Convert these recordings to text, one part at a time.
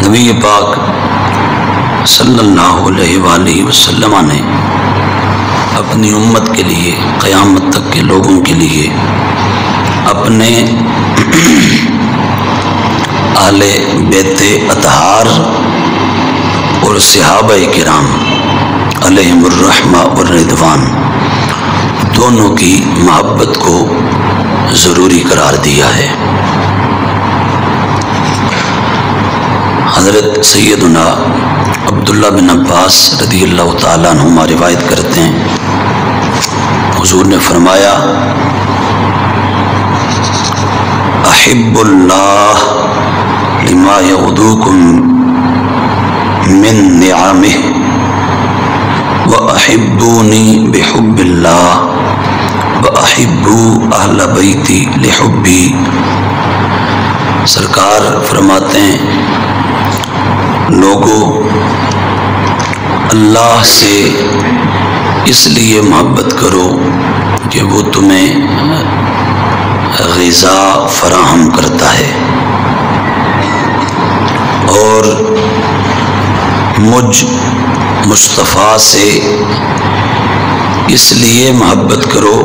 نبی پاک صلی اللہ علیہ وآلہ وسلم نے اپنی امت کے لیے، قیامت تک کے لوگوں کے لیے، اپنے اہل بیت اطہار اور صحابہ کرام علیہم الرحمہ والرضوان دونوں کی محبت کو ضروری قرار دیا ہے۔ حضرت سیدنا عبداللہ بن عباس رضی اللہ تعالیٰ عنہما روایت کرتے ہیں، حضور نے فرمایا، احب اللہ لما یغدوکم من نعمہ واحبونی بحب اللہ واحبوا اہل بیتی لحبی۔ سرکار فرماتے ہیں، لوگو اللہ سے اس لیے محبت کرو کہ وہ تمہیں غذا فراہم کرتا ہے، اور مجھ مصطفیٰ سے اس لیے محبت کرو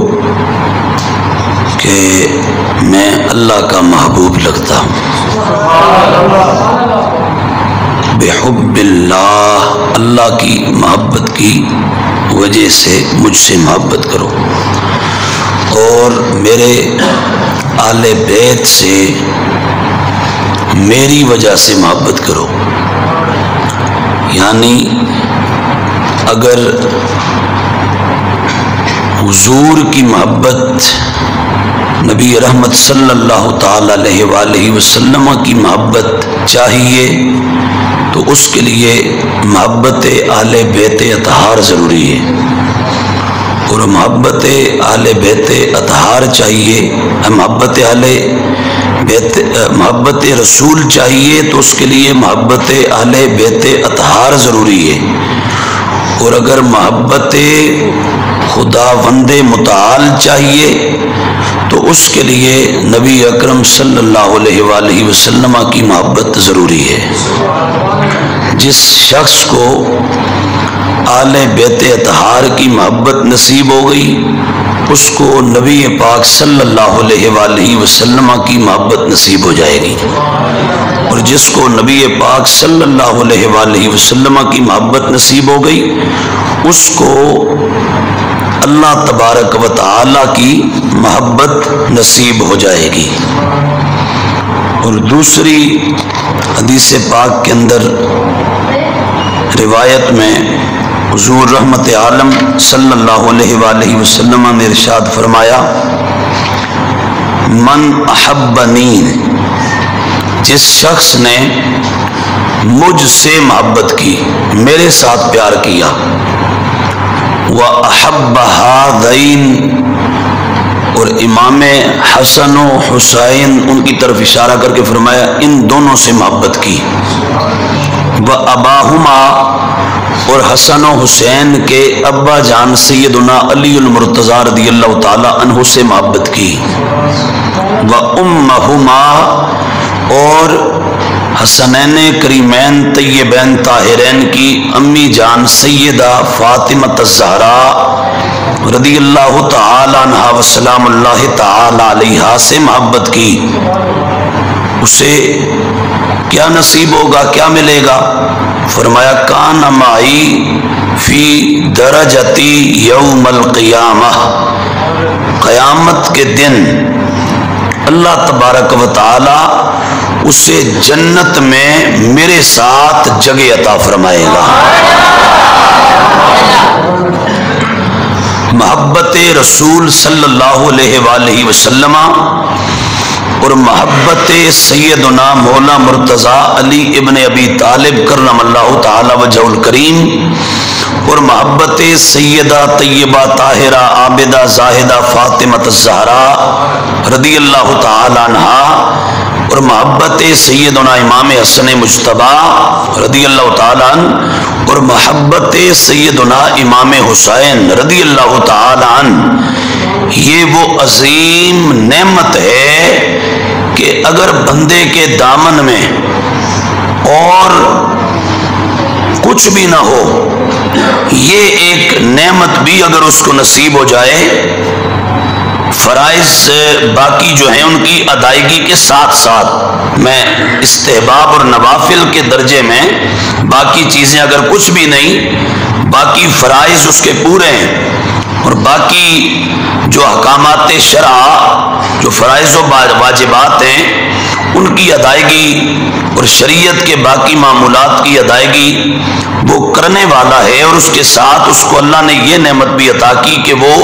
کہ میں اللہ کا محبوب لگتا ہوں۔ بحب اللہ، اللہ کی محبت کی وجہ سے مجھ سے محبت کرو، اور میرے اہل بیت سے میری وجہ سے محبت کرو۔ یعنی اگر حضور کی محبت، نبی رحمت صلی اللہ تعالی علیہ وآلہ وسلم کی محبت چاہیے تو اس کے لیے محبت اہل بیت اطہار ضروری ہے، اور محبت اہل بیت اطہار چاہیے، محبت رسول چاہیے تو اس کے لیے محبت اہل بیت اطہار ضروری ہے، اور اگر محبت خدا وند متعال چاہیے تو اس کے لیے نبی اکرم صلی اللہ علیہ وآلہ وسلم کی محبت ضروری ہے۔ جس شخص کو آل بیت اطہار کی محبت نصیب ہو گئی، اس کو نبی پاک صلی اللہ علیہ وآلہ وسلم کی محبت نصیب ہو جائے گی، اور جس کو نبی پاک صلی اللہ علیہ وآلہ وسلم کی محبت نصیب ہو گئی، اس کو اللہ تبارک و تعالی کی محبت نصیب ہو جائے گی۔ اور دوسری حدیث پاک کے اندر روایت میں حضور رحمت عالم صلی اللہ علیہ وآلہ وسلم نے ارشاد فرمایا، من احبنی، جس شخص نے مجھ سے محبت کی، میرے ساتھ پیار کیا، وَأَحَبَّ هَذَيْنِ، اور امام حسن و حسین ان کی طرف اشارہ کر کے فرمایا ان دونوں سے محبت کی، وَأَبَاهُمَا، اور حسن و حسین کے ابا جان سیدنا علی المرتضی رضی اللہ تعالی عنہ سے محبت کی، وَأُمَّهُمَا، اور حسنین کریمین طیبین طاہرین کی امی جان سیدہ فاطمہ الزہرا رضی اللہ تعالی عنہا وسلام اللہ تعالی علیہا سے محبت کی۔ اسے کیا نصیب ہوگا، کیا ملے گا؟ فرمایا، کان معی فی درجتی یوم القیامہ، قیامت کے دن اللہ تبارک و تعالی اسے جنت میں میرے ساتھ جگہ عطا فرمائے گا۔ محبت رسول صلی اللہ علیہ وآلہ وسلم اور محبت سیدنا مولا مرتضی علی ابن ابی طالب کرم اللہ تعالی وجہ الکریم، اور محبت سیدہ طیبہ طاہرہ عابدہ زاہدہ فاطمہ الزہرا رضی اللہ تعالی عنہا، اور محبت سیدنا امام حسن مجتبی رضی اللہ تعالی عنہ، اور محبت سیدنا امام حسین رضی اللہ تعالی عنہ، یہ وہ عظیم نعمت ہے کہ اگر بندے کے دامن میں اور کچھ بھی نہ ہو، یہ ایک نعمت بھی اگر اس کو نصیب ہو جائے، فرائض باقی جو ہیں ان کی ادائیگی کے ساتھ ساتھ میں استحباب اور نوافل کے درجے میں باقی چیزیں اگر کچھ بھی نہیں، باقی فرائض اس کے پورے ہیں، اور باقی جو احکامات شرع جو فرائض و واجبات ہیں ان کی ادائیگی اور شریعت کے باقی معمولات کی ادائیگی وہ کرنے والا ہے، اور اس کے ساتھ اس کو اللہ نے یہ نعمت بھی عطا کی کہ وہ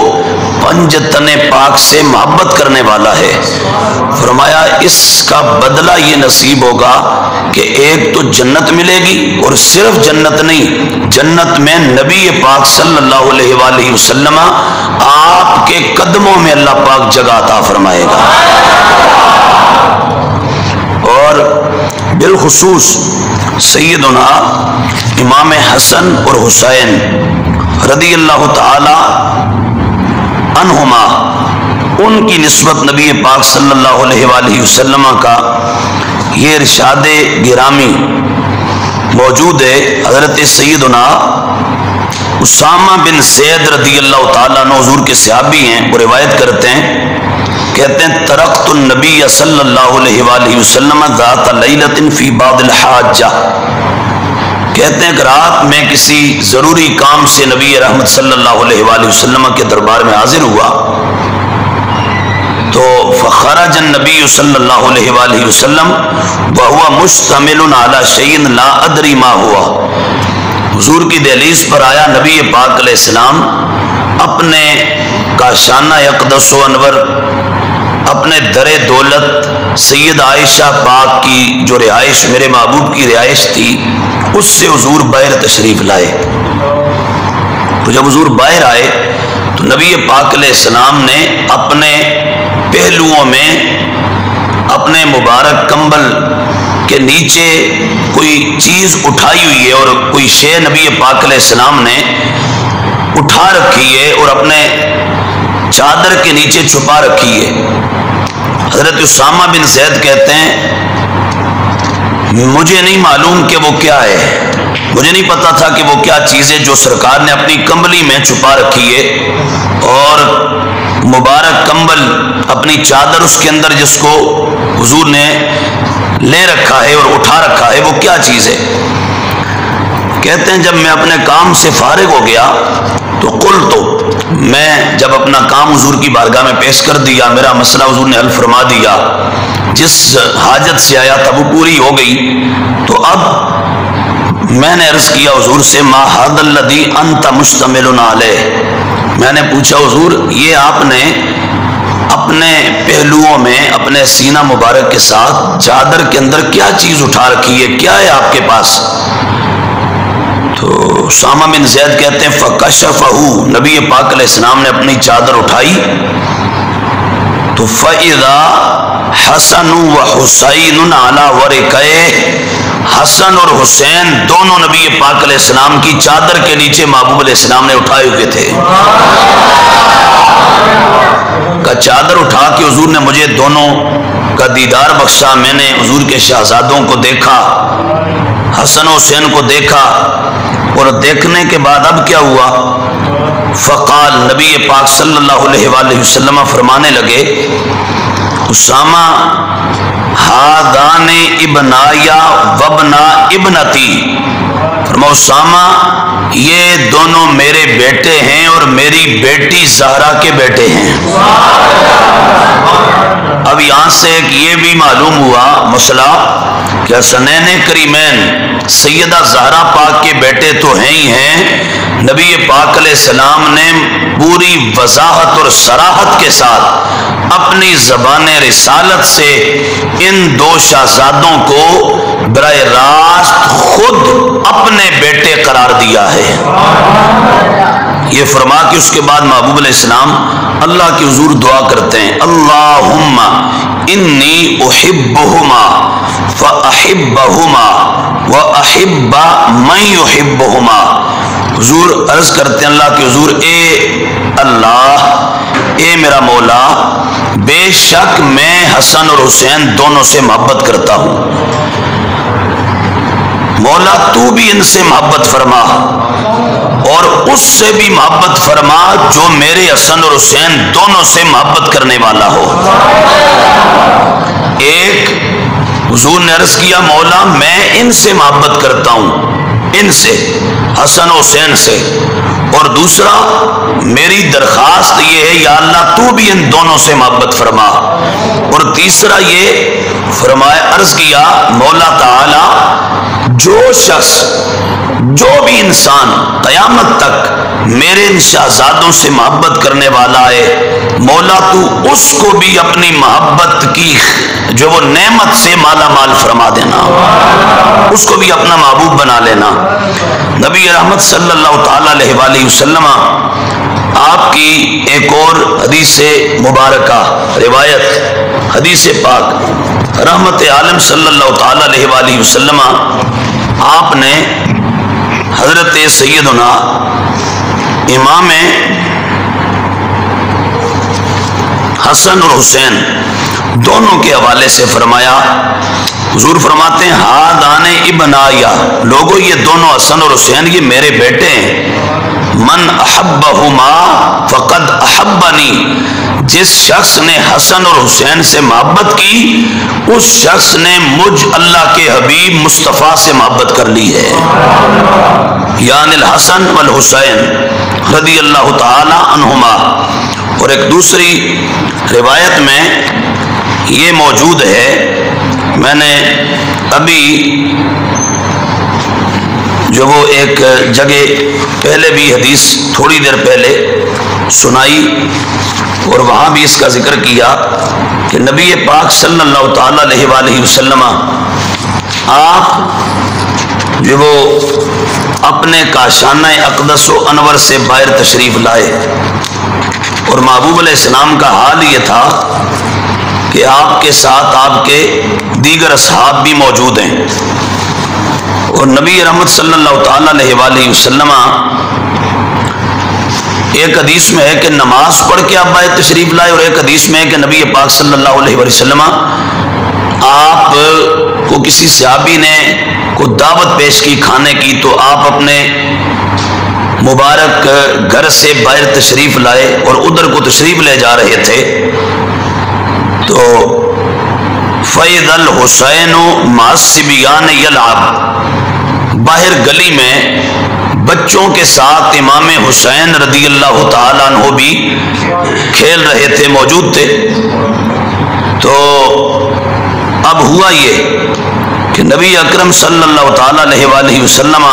پنجتن پاک سے محبت کرنے والا ہے۔ فرمایا اس کا بدلہ یہ نصیب ہوگا کہ ایک تو جنت ملے گی، اور صرف جنت نہیں، جنت میں نبی پاک صلی اللہ علیہ وآلہ وسلم آپ کے قدموں میں اللہ پاک جگہ عطا فرمائے گا۔ اور بالخصوص سیدنا امام حسن اور حسین رضی اللہ تعالی عنہما، ان کی نسبت نبی پاک صلی اللہ علیہ وآلہ وسلم کا یہ ارشاد گرامی موجود ہے۔ حضرت سیدنا اسامہ بن زید رضی اللہ تعالیٰ عنہ حضور کے صحابی ہیں، وہ روایت کرتے ہیں، کہتے ہیں ترکت النبی صلی اللہ علیہ وآلہ وسلم ذات لیلۃ فی بعض الحاجہ، کہتے ہیں کہ رات میں کسی ضروری کام سے نبی رحمت صلی اللہ علیہ وآلہ وسلم کے دربار میں حاضر ہوا، تو فخرج النبی صلی اللہ علیہ وآلہ وسلم وہو مشتمل علی شیء لا ادری ما ہوا، حضور کی دہلیز پر آیا نبی پاک علیہ السلام اپنے کاشانہ اقدس و انور، اپنے در دولت سید عائشہ پاک کی جو رہائش میرے محبوب کی رہائش تھی اس سے حضور باہر تشریف لائے۔ تو جب حضور باہر آئے تو نبی پاک علیہ السلام نے اپنے پہلوؤں میں اپنے مبارک کمبل کے نیچے کوئی چیز اٹھائی ہوئی ہے، اور کوئی شے نبی پاک علیہ السلام نے اٹھا رکھی ہے اور اپنے چادر کے نیچے چھپا رکھی ہے۔ حضرت اسامہ بن زید کہتے ہیں مجھے نہیں معلوم کہ وہ کیا ہے، مجھے نہیں پتا تھا کہ وہ کیا چیز ہے جو سرکار نے اپنی کمبلی میں چھپا رکھی ہے، اور مبارک کمبل اپنی چادر اس کے اندر جس کو حضور نے لے رکھا ہے اور اٹھا رکھا ہے وہ کیا چیز ہے۔ کہتے ہیں جب میں اپنے کام سے فارغ ہو گیا تو میں جب اپنا کام حضور کی بارگاہ میں پیش کر دیا، میرا مسئلہ حضور نے حل فرما دیا، جس حاجت سے آیا تھا وہ پوری ہو گئی، تو اب میں نے عرض کیا حضور سے ما ھذا الذی انت مشتمل علیہ، میں نے پوچھا حضور یہ آپ نے اپنے پہلوؤں میں اپنے سینہ مبارک کے ساتھ چادر کے اندر کیا چیز اٹھا رکھی ہے، کیا ہے آپ کے پاس؟ تو اسامہ بن زید کہتے ہیں فکشفہ، نبی پاک علیہ السلام نے اپنی چادر اٹھائی تو فَإِذَا حسن و حسین علی ورقہ، حسن اور حسین دونوں نبی پاک علیہ السلام کی چادر کے نیچے محبوب علیہ السلام نے اٹھائے ہوئے تھے۔ کا چادر اٹھا کے حضور نے مجھے دونوں کا دیدار بخشا، میں نے حضور کے شہزادوں کو دیکھا، حسن و حسین کو دیکھا، اور دیکھنے کے بعد اب کیا ہوا؟ فقال، نبی پاک صلی اللہ علیہ وآلہ وسلم فرمانے لگے اسامہ ہادان ابنایا وابنا ابنتی، فرمایا اسامہ یہ دونوں میرے بیٹے ہیں اور میری بیٹی زہرا کے بیٹے ہیں۔ اب یہاں سے ایک یہ بھی معلوم ہوا مسئلہ کہ حسنین کریمین سیدہ زہرا پاک کے بیٹے تو ہیں ہی ہیں، نبی پاک علیہ السلام نے پوری وضاحت اور صراحت کے ساتھ اپنی زبان رسالت سے ان دو شہزادوں کو براہ راست خود اپنے بیٹے قرار دیا ہے۔ یہ فرما کہ اس کے بعد محبوب علیہ السلام اللہ کے حضور دعا کرتے ہیں اللہم انی احبہما فاحبہما واحب من یحبہما، حضور عرض کرتے ہیں اللہ کے حضور اے اللہ، اے میرا مولا، بے شک میں حسن اور حسین دونوں سے محبت کرتا ہوں، مولا تو بھی ان سے محبت فرما اور اس سے بھی محبت فرما جو میرے حسن اور حسین دونوں سے محبت کرنے والا ہو۔ ایک حضور نے عرض کیا مولا میں ان سے محبت کرتا ہوں، ان سے، حسن و حسین سے، اور دوسرا میری درخواست یہ ہے یا اللہ تو بھی ان دونوں سے محبت فرما، اور تیسرا یہ فرمایا عرض کیا مولا تعالی جو شخص جو بھی انسان قیامت تک میرے ان شہزادوں سے محبت کرنے والا ہے مولا تو اس کو بھی اپنی محبت کی جو وہ نعمت سے مالا مال فرما دینا، اس کو بھی اپنا محبوب بنا لینا۔ نبی رحمت صلی اللہ تعالی علیہ وآلہ وسلم آپ کی ایک اور حدیث مبارکہ روایت، حدیث پاک رحمت عالم صلی اللہ تعالی علیہ وآلہ وسلم آپ نے حضرت سیدنا امام حسن اور حسین دونوں کے حوالے سے فرمایا، حضور فرماتے ہیں ہادان ابنایا، لوگوں یہ دونوں حسن اور حسین یہ میرے بیٹے ہیں، من احبہما فقد احبنی، جس شخص نے حسن اور حسین سے محبت کی اس شخص نے مجھ اللہ کے حبیب مصطفیٰ سے محبت کر لی ہے، یعنی الحسن والحسین رضی اللہ تعالی عنہما۔ اور ایک دوسری روایت میں یہ موجود ہے، میں نے ابھی جو وہ ایک جگہ پہلے بھی حدیث تھوڑی دیر پہلے سنائی اور وہاں بھی اس کا ذکر کیا کہ نبی پاک صلی اللہ تعالی علیہ وآلہ وسلم آپ جو وہ اپنے کاشانہ اقدس و انور سے باہر تشریف لائے اور محبوب علیہ السلام کا حال یہ تھا کہ آپ کے ساتھ آپ کے دیگر اصحاب بھی موجود ہیں، اور نبی رحمت صلی اللہ تعالی علیہ وآلہ وسلم ایک حدیث میں ہے کہ نماز پڑھ کے آپ باہر تشریف لائے، اور ایک حدیث میں ہے کہ نبی پاک صلی اللہ علیہ وسلم آپ کو کسی صحابی نے کو دعوت پیش کی کھانے کی تو آپ اپنے مبارک گھر سے باہر تشریف لائے اور ادھر کو تشریف لے جا رہے تھے تو فَإِذَا الْحُسَيْنُ مَعَ الصِّبْيَانِ يَلْعَبُ، باہر گلی میں بچوں کے ساتھ امام حسین رضی اللہ تعالیٰ عنہ بھی کھیل رہے تھے، موجود تھے۔ تو اب ہوا یہ کہ نبی اکرم صلی اللہ تعالیٰ علیہ وآلہ وسلم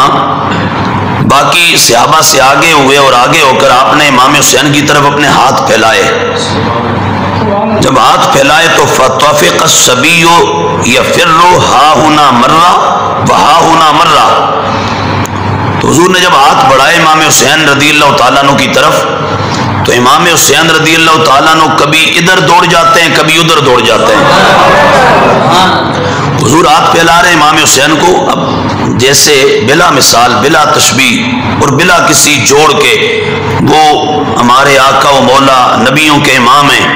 باقی صحابہ سے آگے ہوئے اور آگے ہو کر آپ نے امام حسین کی طرف اپنے ہاتھ پھیلائے، جب ہاتھ پھیلائے تو فَطَفِقَ الصَّبِيُّ يَفِرُّ ہَا هُنَا مَرَّةً وَهَا هُنَا مَرَّةً، تو حضور نے جب ہاتھ بڑھائے امام حسین رضی اللہ تعالیٰ عنہ کی طرف تو امام حسین رضی اللہ تعالیٰ عنہ کبھی ادھر دوڑ جاتے ہیں کبھی ادھر دوڑ جاتے ہیں، حضور ہاتھ پھیلا رہے امام حسین کو، اب جیسے بلا مثال بلا تشبیہ اور بلا کسی جوڑ کے وہ ہمارے آقا و مولا نبیوں کے امام ہیں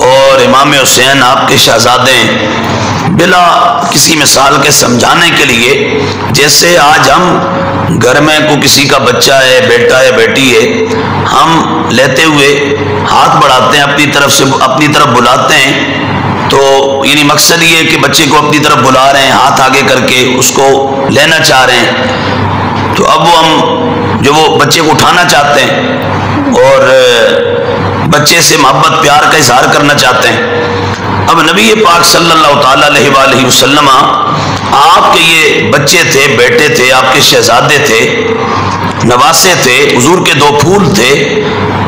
اور امام حسین آپ کے شہزادے ہیں، بلا کسی مثال کے سمجھانے کے لیے جیسے آج ہم گھر میں کوئی کسی کا بچہ ہے، بیٹا ہے، بیٹی ہے، ہم لیتے ہوئے ہاتھ بڑھاتے ہیں اپنی طرف سے، اپنی طرف بلاتے ہیں، تو یعنی مقصد یہ ہے کہ بچے کو اپنی طرف بلا رہے ہیں، ہاتھ آگے کر کے اس کو لینا چاہ رہے ہیں، تو اب وہ ہم جو وہ بچے کو اٹھانا چاہتے ہیں اور بچے سے محبت پیار کا اظہار کرنا چاہتے ہیں۔ اب نبی پاک صلی اللہ تعالی علیہ وآلہ وسلم آپ کے یہ بچے تھے، بیٹے تھے، آپ کے شہزادے تھے، نواسے تھے، حضور کے دو پھول تھے،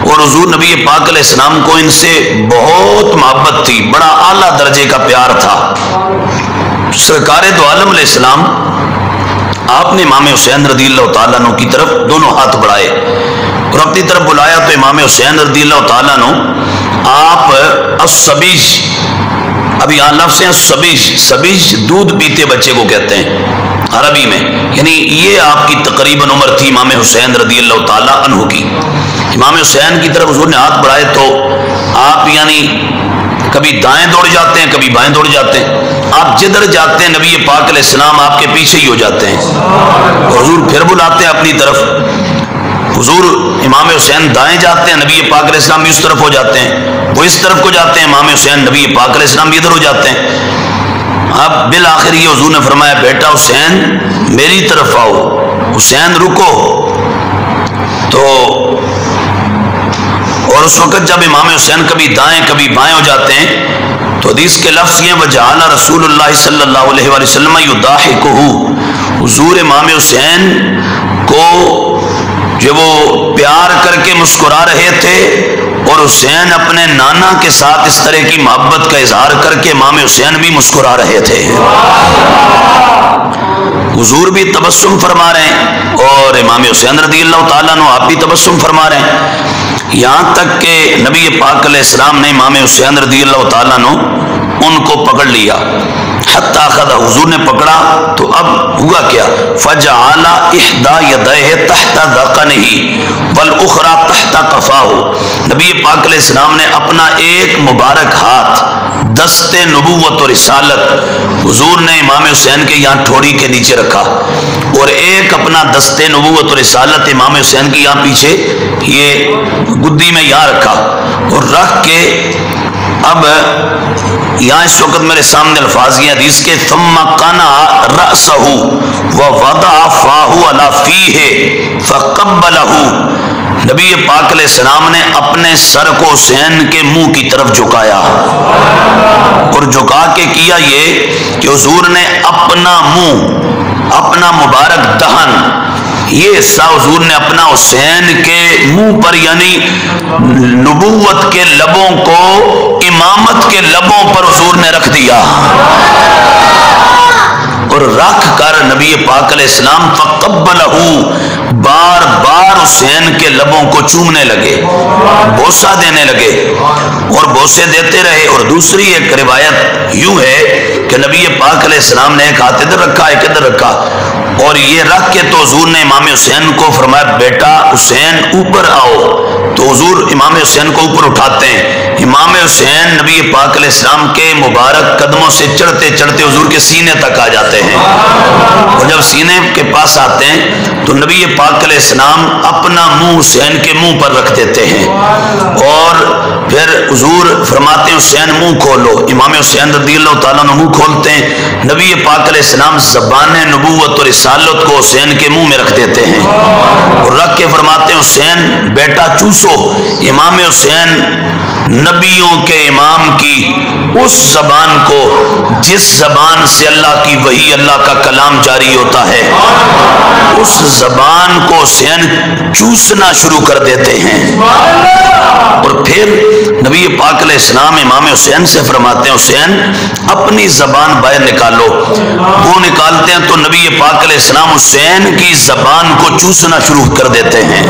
اور حضور نبی پاک علیہ السلام کو ان سے بہت محبت تھی، بڑا اعلیٰ درجے کا پیار تھا۔ سرکار دو عالم علیہ السلام آپ نے امام حسین رضی اللہ تعالیٰ عنہ کی طرف دونوں ہاتھ بڑھائے اور اپنی طرف بلایا تو امام حسین رضی اللہ تعالیٰ عنہ آپ الصبیج، اب یہاں لفظ ہیں سبیج دودھ پیتے بچے کو کہتے ہیں عربی میں، یعنی یہ آپ کی تقریباً عمر تھی امام حسین رضی اللہ تعالیٰ عنہ کی۔ امام حسین کی طرف حضور نے ہاتھ بڑھائے تو آپ یعنی کبھی دائیں دوڑ جاتے ہیں کبھی بائیں دوڑ جاتے ہیں. آپ جدھر جاتے ہیں نبی پاک علیہ السلام آپ کے پیچھے ہی ہو جاتے ہیں. حضور پھر بلاتے ہیں اپنی طرف. حضور امام حسین دائیں جاتے ہیں نبی پاک علیہ السلام بھی اس طرف ہو جاتے ہیں. وہ اس طرف کو جاتے ہیں امام حسین نبی پاک علیہ السلام بھی ادھر ہو جاتے ہیں. اب بالآخر یہ حضور نے فرمایا بیٹا حسین میری طرف آؤ. حسین رکو. تو اور اس وقت جب امام حسین کبھی دائیں کبھی بائیں ہو جاتے ہیں تو حدیث کے لفظ یہ وجعل رسول اللہ صلی اللہ علیہ وآلہ وسلم یضاحکہ. حضور امام حسین کو جو وہ پیار کر کے مسکرا رہے تھے اور حسین اپنے نانا کے ساتھ اس طرح کی محبت کا اظہار کر کے امام حسین بھی مسکرا رہے تھے. حضور بھی تبسم فرما رہے ہیں اور امام حسین رضی اللہ تعالیٰ عنہ آپ بھی تبسم فرما رہے ہیں. یہاں تک کہ نبی پاک علیہ السلام نے امام حسین رضی اللہ تعالیٰ عنہ ان کو پکڑ لیا. حتی اخذ حضور نے پکڑا تو اب ہوا کیا فجعل احدى يديه تحت ذقنه والاخرى تحت قفاه. نبی پاک علیہ السلام نے اپنا ایک مبارک ہاتھ دست نبوت اور رسالت حضور نے امام حسین کے یہاں ٹھوڑی کے نیچے رکھا اور ایک اپنا دست نبوت اور رسالت امام حسین کے یہاں پیچھے یہ گدی میں یہاں رکھا اور رکھ کے اب یہاں اس وقت میرے سامنے الفاظ یہ حدیث کے ثم قنع رأسه ووضع فاه على فيه فقبله. نبی پاک علیہ السلام نے اپنے سر کو حسین کے منہ کی طرف جھکایا اور جھکا کے کیا یہ کہ حضور نے اپنا منہ اپنا مبارک دہن یہ حصہ حضور نے اپنا حسین کے منہ پر یعنی نبوت کے لبوں کو امامت کے لبوں پر حضور نے رکھ دیا اور رکھ کر نبی پاک علیہ السلام فقبلہ بار بار حسین کے لبوں کو چومنے لگے بوسہ دینے لگے اور بوسے دیتے رہے. اور دوسری ایک روایت یوں ہے کہ نبی پاک علیہ السلام نے ایک ہاتھ ادھر رکھا ایک ادھر رکھا اور یہ رکھ کے تو حضور نے امام حسین کو فرمایا بیٹا حسین اوپر آؤ. تو حضور امام حسین کو اوپر اٹھاتے ہیں. امام حسین نبی پاک علیہ السلام کے مبارک قدموں سے چڑھتے چڑھتے حضور کے سینے تک آ جاتے ہیں اور جب سینے کے پاس آتے ہیں تو نبی پاک علیہ السلام اپنا منہ حسین کے منہ پر رکھ دیتے ہیں اور پھر حضور فرماتے ہیں حسین منہ کھولو. امام حسین رضی اللہ تعالیٰ عنہ منہ کھولتے ہیں. نبی پاک علیہ السلام زبان نبوت اور رسالت کو حسین کے منہ میں رکھ دیتے ہیں اور رکھ کے فرماتے ہیں حسین بیٹا چوسو. امام حسین نبیوں کے امام کی اس زبان کو جس زبان سے اللہ کی وحی اللہ کا کلام جاری ہوتا ہے اس زبان کو حسین چوسنا شروع کر دیتے ہیں اور پھر نبی پاک علیہ السلام امام حسین سے فرماتے ہیں حسین اپنی زبان باہر نکالو. وہ نکالتے ہیں تو نبی پاک علیہ السلام حسین کی زبان کو چوسنا شروع کر دیتے ہیں.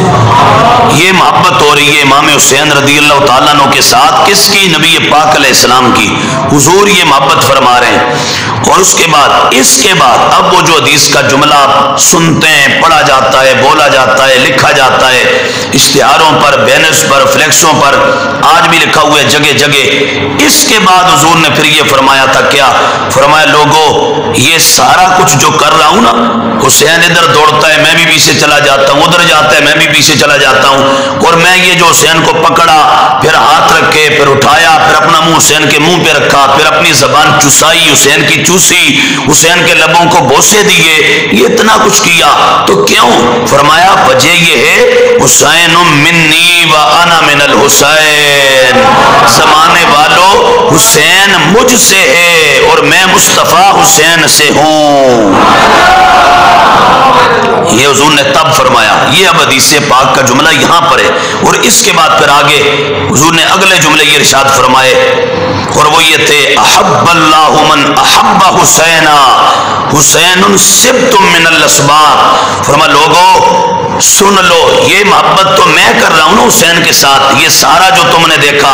یہ محبت ہو رہی ہے امام حسین رضی اللہ تعالیٰ عنہ کے ساتھ کس کی نبی پاک علیہ السلام کی. حضور یہ محبت فرما رہے ہیں اور اس کے بعد اب وہ جو حدیث کا جملہ آپ سنتے ہیں پڑھا جاتا ہے بولا جاتا ہے لکھا جاتا ہے اشتہاروں پر بینرز پر فلیکسوں پر آج بھی لکھا ہوا ہے جگہ جگہ. اس کے بعد حضور نے پھر یہ فرمایا تھا کیا فرمایا لوگوں یہ سارا کچھ جو کر رہا ہوں نا حسین ادھر دوڑتا ہے میں بھی پیچھے چلا جاتا ہوں ادھر جاتا ہے میں بھی پیچھے چلا جاتا ہوں اور میں یہ جو حسین کو پکڑا پھر ہاتھ رکھے پھر اٹھایا پھر اپنا منہ حسین کے منہ پہ رکھا پھر اپنی زبان چسائی حسین کی چوسی حسین کے لبوں کو بوسے دیے یہ اتنا کچھ کیا تو کیوں فرمایا وجہ یہ ہے حسین منی و انا من الحسین زمانے والو حسین مجھ سے ہے اور میں مصطفیٰ حسین سے ہوں. یہ حضور نے تب فرمایا. یہ اب حدیث پاک کا جملہ یہاں پر ہے اور اس کے بعد پھر آگے حضور نے اگلے جملے یہ ارشاد فرمائے اور وہ یہ تھے احب اللہ من احب حسینا حسین سبت من الاسباط. فرما لوگو سن لو یہ محبت تو میں کر رہا ہوں نا حسین کے ساتھ یہ سارا جو تم نے دیکھا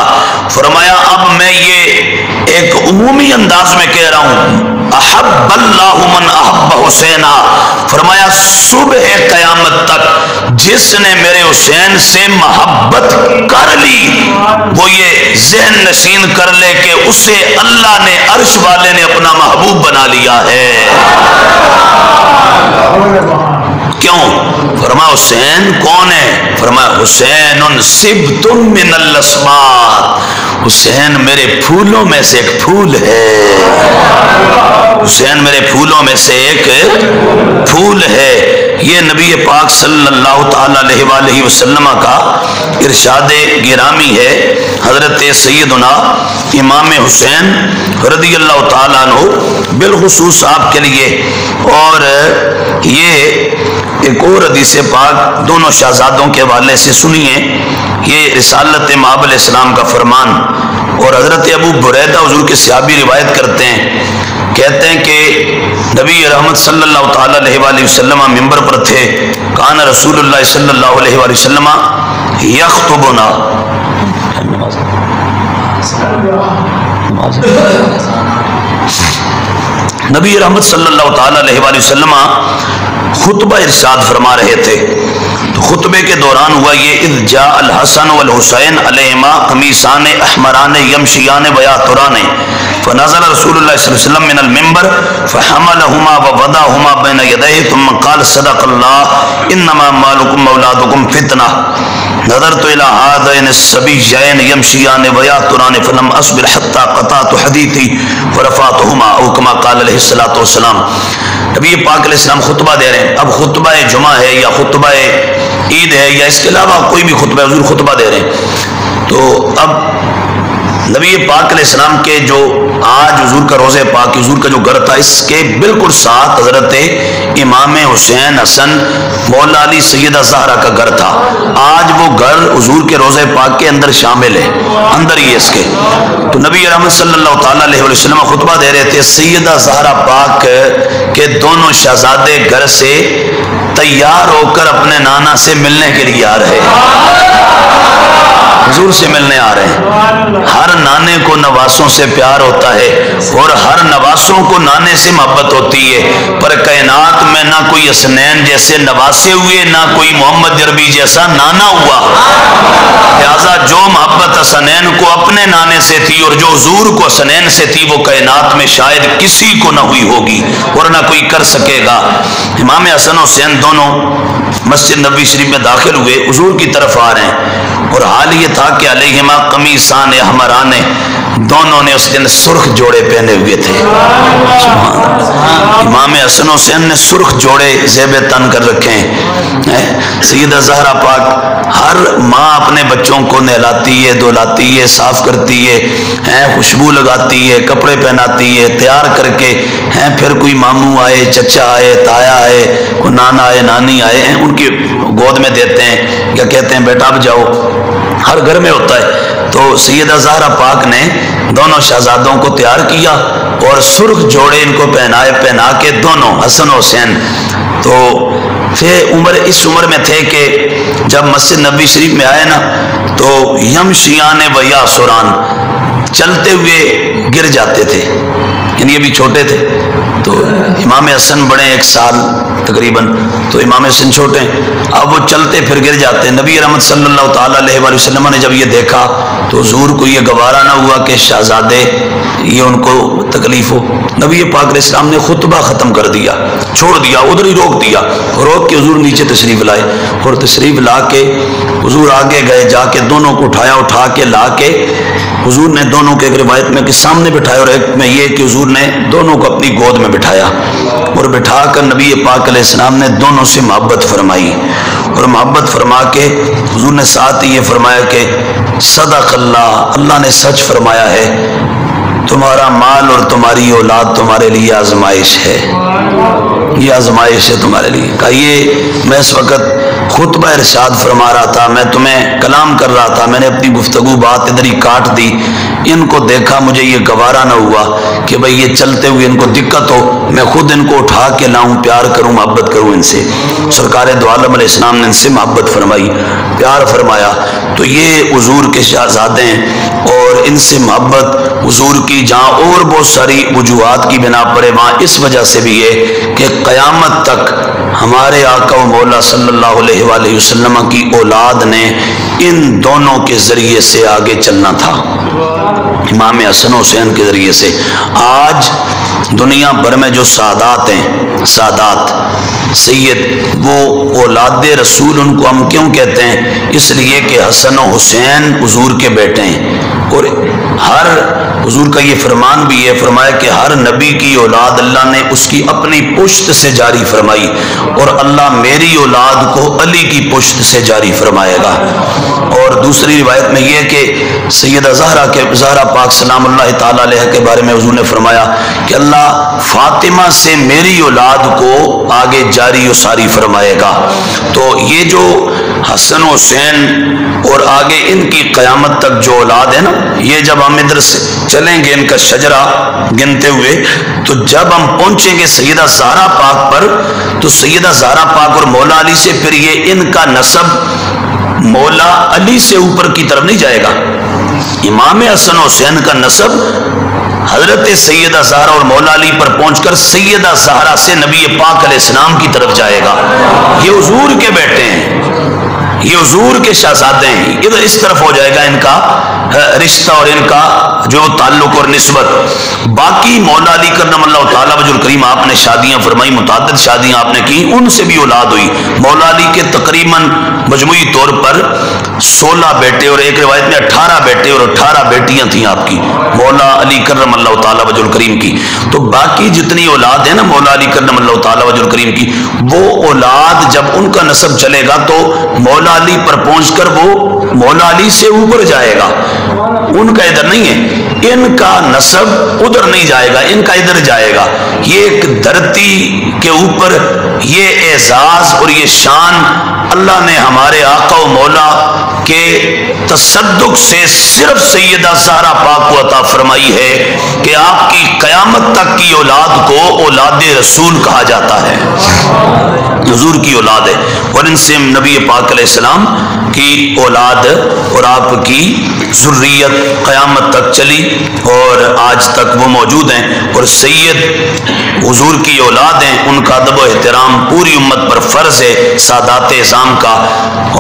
فرمایا اب میں یہ ایک عمومی انداز میں کہہ رہا ہوں احب اللہ من احب حسینا فرمایا صبح قیامت تک جس نے میرے حسین سے محبت کر لی وہ یہ ذہن نشین کر لے کہ اسے اللہ نے عرش والے نے اپنا محبوب بنا لیا ہے۔ کیوں؟ فرمایا حسین کون ہے؟ فرمایا حسین صبت من الاسمات، حسین میرے پھولوں میں سے ایک پھول ہے، حسین میرے پھولوں میں سے ایک پھول ہے۔ یہ نبی پاک صلی اللہ تعالی علیہ وآلہ وسلم کا ارشاد گرامی ہے۔ حضرت سیدنا امام حسین رضی اللہ تعالیٰ عنہ بالخصوص آپ کے لیے، اور یہ ایک اور حدیث پاک دونوں شہزادوں کے حوالے سے سنیے، یہ رسالت مآب علیہ السلام کا فرمان، اور حضرت ابو بریدہ حضور کے صحابی روایت کرتے ہیں، کہتے ہیں کہ نبی رحمت صلی اللہ تعالی علیہ وآلہ وسلم منبر پر تھے، کان رسول اللہ صلی اللہ علیہ وآلہ وسلم یخطبنا، نبی رحمت صلی اللہ تعالی علیہ وآلہ وسلم خطبہ ارشاد فرما رہے تھے، تو خطبے کے دوران ہوا یہ اذ جاء الحسن والحسین علیہما قمیصان احمران یمشیان ویاتران فنزل رسول اللہ صلی اللہ علیہ وسلم من المنبر فحملهما ووضعهما بین یدیہ ثم قال صدق اللہ انما مالکم اولادکم فتنہ نظرت الى هذین الصبیین یمشیان ویاتران فلم اصبر حتی قطعت حدیثی ورفعتهما او کما قال علیہ الصلوۃ والسلام۔ نبی پاک علیہ السلام خطبہ دے رہے ہیں، اب خطبہ جمعہ ہے یا خطبہ عید ہے یا اس کے علاوہ کوئی بھی خطبہ، حضور خطبہ دے رہے ہیں، تو اب نبی پاک علیہ السلام کے جو آج حضور کا روضہ پاک حضور کا جو گھر تھا، اس کے بالکل ساتھ حضرت امام حسین حسن مولا علی سیدہ زہرا کا گھر تھا۔ آج وہ گھر حضور کے روضہ پاک کے اندر شامل ہے، اندر ہی ہے اس کے۔ تو نبی رحمت صلی اللہ تعالیٰ علیہ وسلم خطبہ دے رہے تھے، سیدہ زہرا پاک کے دونوں شہزادے گھر سے تیار ہو کر اپنے نانا سے ملنے کے لیے آ رہے ہیں، حضور سے ملنے آ رہے ہیں۔ ہر نانے کو نواسوں سے پیار ہوتا ہے اور ہر نواسوں کو نانے سے محبت ہوتی ہے، پر کائنات میں نہ کوئی حسنین جیسے نواسے ہوئے، نہ کوئی محمد عربی جیسا نانا ہوا، لہذا جو محبت حسنین کو اپنے نانے سے تھی اور جو حضور کو حسنین سے تھی وہ کائنات میں شاید کسی کو نہ ہوئی ہوگی اور نہ کوئی کر سکے گا۔ امام حسن حسین دونوں مسجد نبوی شریف میں داخل ہوئے، حضور کی طرف آ رہے ہیں، اور حال یہ تھا کہ علیہما قمیصان احمران، دونوں نے اس دن سرخ جوڑے پہنے ہوئے تھے۔ امام حسن حسین نے سرخ جوڑے زیب تن کر رکھے ہیں۔ سیدہ زہرا پاک ہر ماں اپنے بچوں کو نہلاتی ہے، دھلاتی ہے، صاف کرتی ہے، خوشبو لگاتی ہے، کپڑے پہناتی ہے، تیار کر کے پھر کوئی ماموں آئے، چچا آئے، تایا آئے، کوئی نانا آئے، نانی آئے ہیں، ان کی گود میں دیتے ہیں یا کہتے ہیں بیٹا اب جاؤ، ہر گھر میں ہوتا ہے۔ تو سیدہ زہرا پاک نے دونوں شہزادوں کو تیار کیا اور سرخ جوڑے ان کو پہنا کے دونوں حسن و حسین، تو پھر اس عمر میں تھے کہ جب مسجد نبوی شریف میں آئے نا تو یمشیان و یاسران، چلتے ہوئے گر جاتے تھے، یعنی یہ بھی چھوٹے تھے، تو امام حسن بڑے 1 سال تقریباً، تو امام حسن چھوٹے ہیں، اب وہ چلتے پھر گر جاتے ہیں۔ نبی رحمت صلی اللہ تعالیٰ علیہ وآلہ وسلم نے جب یہ دیکھا تو حضور کو یہ گوارا نہ ہوا کہ شہزادے یہ ان کو تکلیف ہو، نبی پاک علیہ السلام نے خطبہ ختم کر دیا، چھوڑ دیا، ادھر ہی روک دیا، روک کے حضور نیچے تشریف لائے، اور تشریف لا کے حضور آگے گئے، جا کے دونوں کو اٹھا کے لا کے حضور نے دونوں کے ایک روایت میں کہ سامنے بٹھایا اور ایک میں یہ کہ حضور نے دونوں کو اپنی گود میں بٹھایا، اور بٹھا کر نبی پاک علیہ السلام نے دونوں سے محبت فرمائی، اور محبت فرما کے حضور نے ساتھ یہ فرمایا کہ صدق اللہ، اللہ نے سچ فرمایا ہے، تمہارا مال اور تمہاری اولاد تمہارے لیے آزمائش ہے، یہ آزمائش ہے تمہارے لیے۔ کہا یہ میں اس وقت خطبہ ارشاد فرما رہا تھا، میں تمہیں کلام کر رہا تھا، میں نے اپنی گفتگو بات ادھر ہی کاٹ دی، ان کو دیکھا مجھے یہ گوارا نہ ہوا کہ بھئی یہ چلتے ہوئے ان کو دقت ہو، میں خود ان کو اٹھا کے لاؤں، پیار کروں، محبت کروں ان سے۔ سرکار دو عالم علیہ السلام نے ان سے محبت فرمائی، پیار فرمایا، تو یہ حضور کے شہزادے ہیں، اور ان سے محبت حضور کی جہاں اور بہت ساری وجوہات کی بنا پر ہے، وہاں اس وجہ سے بھی ہے کہ قیامت تک ہمارے آقا و مولا صلی اللہ علیہ وآلہ وسلم کی اولاد نے ان دونوں کے ذریعے سے آگے چلنا تھا، امام حسن حسین کے ذریعے سے۔ آج دنیا بھر میں جو سادات ہیں، سادات سید، وہ اولاد رسول ان کو ہم کیوں کہتے ہیں؟ اس لیے کہ حسن و حسین حضور کے بیٹے ہیں، اور ہر حضور کا یہ فرمان بھی ہے، فرمایا کہ ہر نبی کی اولاد اللہ نے اس کی اپنی پشت سے جاری فرمائی، اور اللہ میری اولاد کو علی کی پشت سے جاری فرمائے گا۔ اور دوسری روایت میں یہ کہ سیدہ زہرا پاک سلام اللہ تعالی علیہ کے بارے میں حضور نے فرمایا کہ اللہ فاطمہ سے میری اولاد کو آگے جاری و ساری فرمائے گا۔ تو یہ جو حسن حسین اور آگے ان کی قیامت تک جو اولاد ہے نا، یہ جب ہم ادھر سے چلیں گے ان کا شجرہ گنتے ہوئے، تو جب ہم پہنچیں گے سیدہ زہرا پاک پر، تو سیدہ زہرا پاک اور مولا علی سے پھر یہ ان کا نسب مولا علی سے اوپر کی طرف نہیں جائے گا۔ امام حسن حسین کا نسب حضرت سیدہ زہرا اور مولا علی پر پہنچ کر سیدہ زہرا سے نبی پاک علیہ السلام کی طرف جائے گا۔ یہ حضور کے بیٹے ہیں، یہ حضور کے شہزادے ہیں، ادھر اس طرف ہو جائے گا ان کا رشتہ اور ان کا جو تعلق اور نسبت۔ باقی مولا علی کرم اللہ تعالیٰ وجہ الکریم آپ نے شادیاں فرمائی، متعدد شادیاں آپ نے کی، ان سے بھی اولاد ہوئی۔ مولا علی کے تقریباً مجموعی طور پر 16 بیٹے اور ایک روایت میں 18 بیٹے اور 18 بیٹیاں تھیں آپ کی، مولا علی کرم اللہ تعالیٰ وجہ الکریم کی۔ تو باقی جتنی اولاد ہے نا مولا علی کرم اللہ تعالیٰ وجہ الکریم کی، وہ اولاد جب ان کا نسب چلے گا تو مولا علی پر پہنچ کر وہ مولا علی سے اوپر جائے گا، ان کا ادھر نہیں ہے، ان کا نسب ادھر نہیں جائے گا، ان کا ادھر جائے گا۔ یہ ایک دھرتی کے اوپر یہ اعزاز اور یہ شان اللہ نے ہمارے آقا و مولا کے تصدق سے صرف سیدہ زہرا پاک کو عطا فرمائی ہے کہ آپ کی قیامت تک کی اولاد کو اولاد رسول کہا جاتا ہے، حضور کی اولاد ہے، اور ان سے نبی پاک علیہ السلام کی اولاد اور آپ کی ذریت قیامت تک چلی اور آج تک وہ موجود ہیں، اور سید حضور کی اولاد ہیں، ان کا ادب و احترام پوری امت پر فرض ہے، سادات اعظام کا۔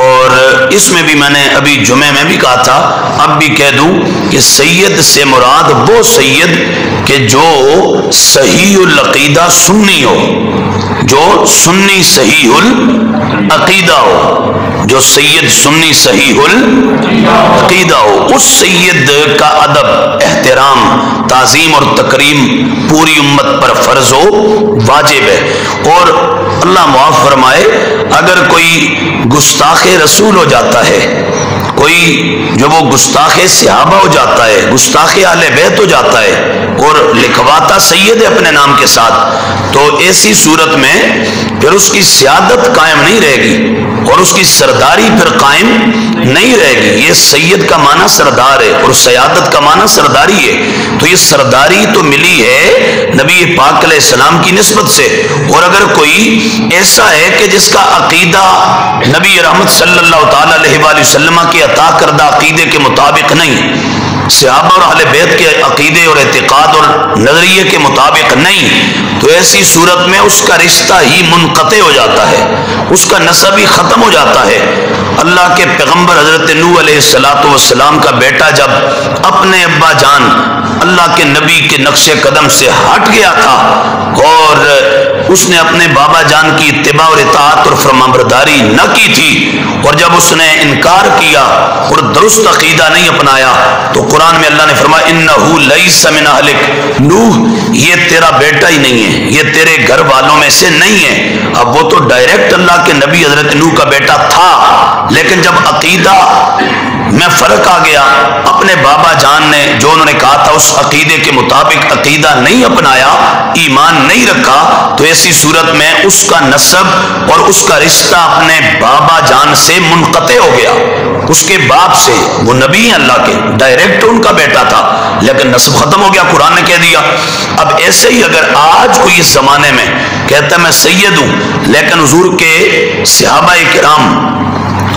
اور اس میں بھی میں نے ابھی جمعے میں بھی کہا تھا، اب بھی کہہ دوں کہ سید سے مراد وہ سید کہ جو صحیح العقیدہ سنی ہو، جو سنی صحیح العقیدہ ہو، جو سید سنی صحیح العقیدہ ہو، اس سید کا ادب، احترام، تعظیم اور تکریم پوری امت پر فرض ہو، واجب ہے۔ اور اللہ معاف فرمائے اگر کوئی گستاخ رسول ہو جاتا ہے، کوئی جو وہ گستاخ صحابہ ہو جاتا ہے، گستاخ اہل بیت ہو جاتا ہے اور لکھواتا سید ہے اپنے نام کے ساتھ، تو ایسی صورت میں پھر اس کی سیادت قائم نہیں رہے گی اور اس کی سرداری پھر قائم نہیں رہے گی۔ یہ سید کا معنی سردار ہے اور سیادت کا معنی سرداری ہے، تو یہ سرداری تو ملی ہے نبی پاک علیہ السلام کی نسبت سے۔ اور اگر کوئی ایسا ہے کہ جس کا عقیدہ نبی رحمت صلی اللہ تعالی علیہ وآلہ وسلم کے عطا کردہ عقیدے کے مطابق نہیں، صحابہ اور اہل بیت کے عقیدے اور اعتقاد اور نظریے کے مطابق نہیں، تو ایسی صورت میں اس کا رشتہ ہی منقطع ہو جاتا ہے، اس کا نسب ہی ختم ہو جاتا ہے۔ اللہ کے پیغمبر حضرت نوح علیہ السلام کا بیٹا جب اپنے ابا جان اللہ کے نبی کے نقش قدم سے ہٹ گیا تھا اور اس نے اپنے بابا جان کی اتباع اور اطاعت اور فرمانبرداری نہ کی تھی، اور جب اس نے انکار کیا اور درست عقیدہ نہیں اپنایا، تو قرآن میں اللہ نے فرمایا انہ لیس من اہلک، نوح یہ تیرا بیٹا ہی نہیں ہے، یہ تیرے گھر والوں میں سے نہیں ہے۔ اب وہ تو ڈائریکٹ اللہ کے نبی حضرت نوح کا بیٹا تھا، لیکن جب عقیدہ میں فرق آ گیا، اپنے بابا جان نے جو انہوں نے کہا تھا اس عقیدے کے مطابق عقیدہ نہیں اپنایا، ایمان نہیں رکھا، تو ایسی صورت میں اس کا نسب اور اس کا رشتہ اپنے بابا جان سے منقطع ہو گیا، اس کے باپ سے۔ وہ نبی ہیں اللہ کے، ڈائریکٹ ان کا بیٹا تھا، لیکن نسب ختم ہو گیا، قرآن نے کہہ دیا۔ اب ایسے ہی اگر آج کوئی اس زمانے میں کہتا ہے میں سید ہوں، لیکن حضور کے صحابہ کرام